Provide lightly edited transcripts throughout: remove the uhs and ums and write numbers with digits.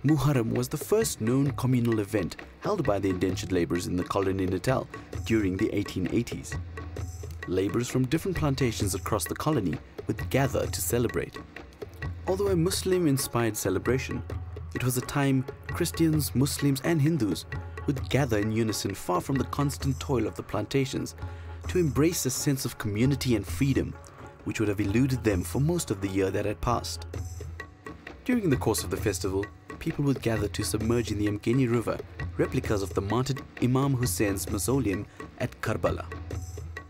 Muharram was the first known communal event held by the indentured labourers in the colony Natal during the 1880s. Labourers from different plantations across the colony would gather to celebrate. Although a Muslim-inspired celebration, it was a time Christians, Muslims and Hindus would gather in unison far from the constant toil of the plantations to embrace a sense of community and freedom which would have eluded them for most of the year that had passed. During the course of the festival, people would gather to submerge in the Amgheni River replicas of the martyred Imam Hussein's mausoleum at Karbala.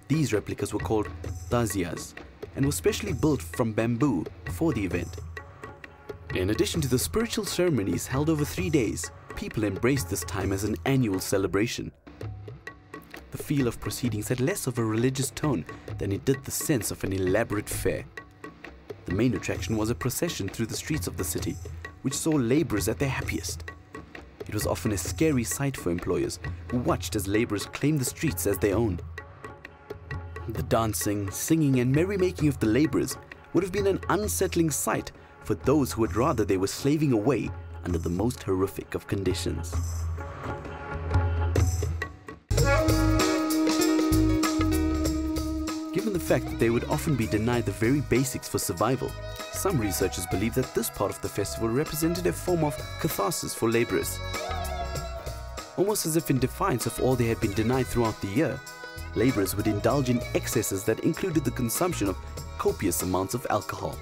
These replicas were called taziyas and were specially built from bamboo for the event. In addition to the spiritual ceremonies held over 3 days, people embraced this time as an annual celebration. The feel of proceedings had less of a religious tone than it did the sense of an elaborate fair. The main attraction was a procession through the streets of the city, which saw labourers at their happiest. It was often a scary sight for employers who watched as labourers claimed the streets as their own. The dancing, singing and merrymaking of the labourers would have been an unsettling sight for those who would rather they were slaving away under the most horrific of conditions. Given the fact that they would often be denied the very basics for survival, some researchers believe that this part of the festival represented a form of catharsis for labourers. Almost as if in defiance of all they had been denied throughout the year, labourers would indulge in excesses that included the consumption of copious amounts of alcohol.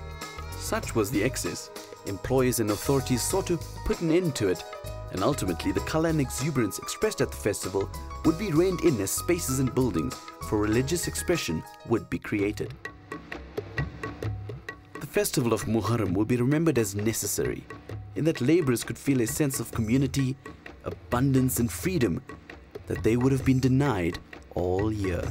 Such was the excess, employers and authorities sought to put an end to it, and ultimately the colour and exuberance expressed at the festival would be reined in as spaces and buildings for religious expression would be created. The festival of Muharram will be remembered as necessary, in that labourers could feel a sense of community, abundance and freedom that they would have been denied all year.